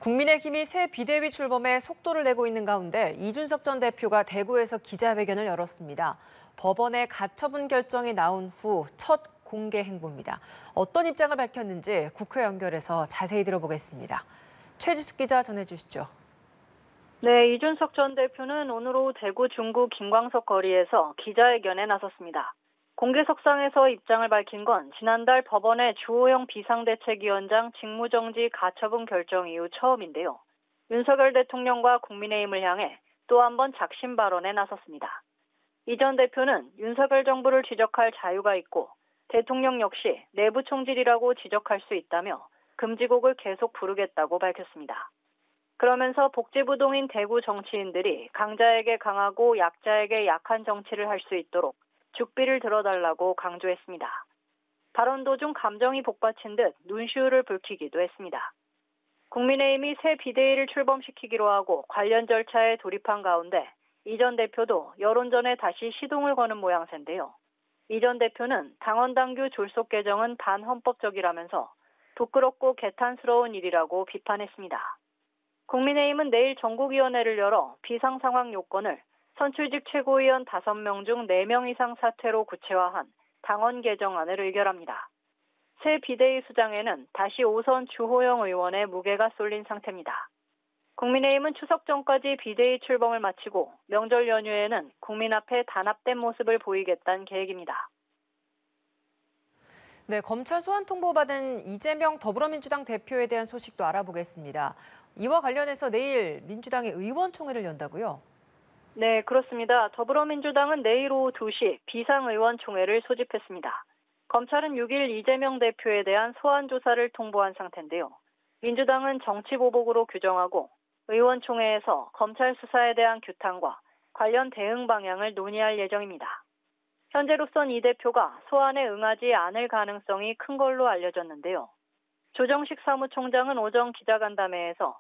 국민의힘이 새 비대위 출범에 속도를 내고 있는 가운데 이준석 전 대표가 대구에서 기자회견을 열었습니다. 법원의 가처분 결정이 나온 후 첫 공개 행보입니다. 어떤 입장을 밝혔는지 국회 연결해서 자세히 들어보겠습니다. 최지숙 기자 전해주시죠. 네, 이준석 전 대표는 오늘 오후 대구 중구 김광석 거리에서 기자회견에 나섰습니다. 공개석상에서 입장을 밝힌 건 지난달 법원의 주호영 비상대책위원장 직무정지 가처분 결정 이후 처음인데요. 윤석열 대통령과 국민의힘을 향해 또 한 번 작심 발언에 나섰습니다. 이 전 대표는 윤석열 정부를 지적할 자유가 있고 대통령 역시 내부 총질이라고 지적할 수 있다며 금지곡을 계속 부르겠다고 밝혔습니다. 그러면서 복지부동인 대구 정치인들이 강자에게 강하고 약자에게 약한 정치를 할 수 있도록 죽비를 들어달라고 강조했습니다. 발언 도중 감정이 복받친 듯 눈시울을 붉히기도 했습니다. 국민의힘이 새 비대위를 출범시키기로 하고 관련 절차에 돌입한 가운데 이 전 대표도 여론전에 다시 시동을 거는 모양새인데요. 이 전 대표는 당원당규 졸속 개정은 반헌법적이라면서 부끄럽고 개탄스러운 일이라고 비판했습니다. 국민의힘은 내일 전국위원회를 열어 비상상황 요건을 선출직 최고위원 5명 중 4명 이상 사퇴로 구체화한 당원 개정안을 의결합니다. 새 비대위 수장에는 다시 5선 주호영 의원의 무게가 쏠린 상태입니다. 국민의힘은 추석 전까지 비대위 출범을 마치고 명절 연휴에는 국민 앞에 단합된 모습을 보이겠다는 계획입니다. 네, 검찰 소환 통보받은 이재명 더불어민주당 대표에 대한 소식도 알아보겠습니다. 이와 관련해서 내일 민주당이 의원총회를 연다고요? 네, 그렇습니다. 더불어민주당은 내일 오후 2시 비상의원총회를 소집했습니다. 검찰은 6일 이재명 대표에 대한 소환 조사를 통보한 상태인데요. 민주당은 정치보복으로 규정하고 의원총회에서 검찰 수사에 대한 규탄과 관련 대응 방향을 논의할 예정입니다. 현재로선 이 대표가 소환에 응하지 않을 가능성이 큰 걸로 알려졌는데요. 조정식 사무총장은 오전 기자간담회에서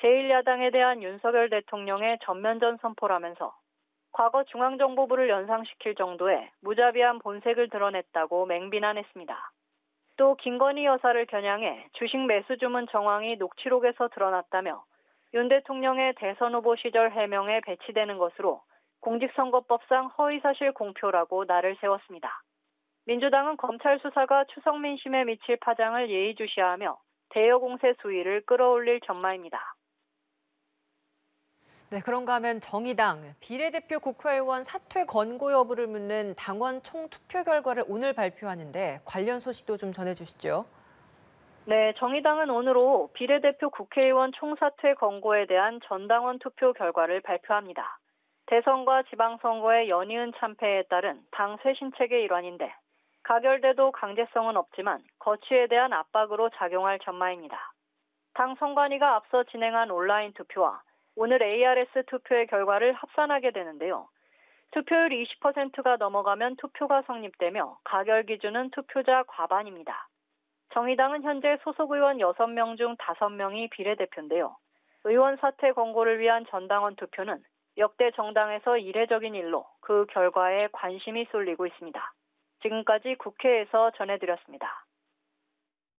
제1야당에 대한 윤석열 대통령의 전면전 선포라면서 과거 중앙정보부를 연상시킬 정도의 무자비한 본색을 드러냈다고 맹비난했습니다. 또 김건희 여사를 겨냥해 주식 매수 주문 정황이 녹취록에서 드러났다며 윤 대통령의 대선 후보 시절 해명에 배치되는 것으로 공직선거법상 허위사실 공표라고 날을 세웠습니다. 민주당은 검찰 수사가 추석 민심에 미칠 파장을 예의주시하며 대여 공세 수위를 끌어올릴 전망입니다. 네, 그런가 하면 정의당 비례대표 국회의원 사퇴 권고 여부를 묻는 당원 총투표 결과를 오늘 발표하는데 관련 소식도 좀 전해주시죠. 네, 정의당은 오늘 오후 비례대표 국회의원 총사퇴 권고에 대한 전당원 투표 결과를 발표합니다. 대선과 지방선거의 연이은 참패에 따른 당 쇄신책의 일환인데 가결돼도 강제성은 없지만 거취에 대한 압박으로 작용할 전망입니다. 당 선관위가 앞서 진행한 온라인 투표와 오늘 ARS 투표의 결과를 합산하게 되는데요. 투표율 20%가 넘어가면 투표가 성립되며 가결 기준은 투표자 과반입니다. 정의당은 현재 소속 의원 6명 중 5명이 비례대표인데요. 의원 사퇴 권고를 위한 전당원 투표는 역대 정당에서 이례적인 일로 그 결과에 관심이 쏠리고 있습니다. 지금까지 국회에서 전해드렸습니다.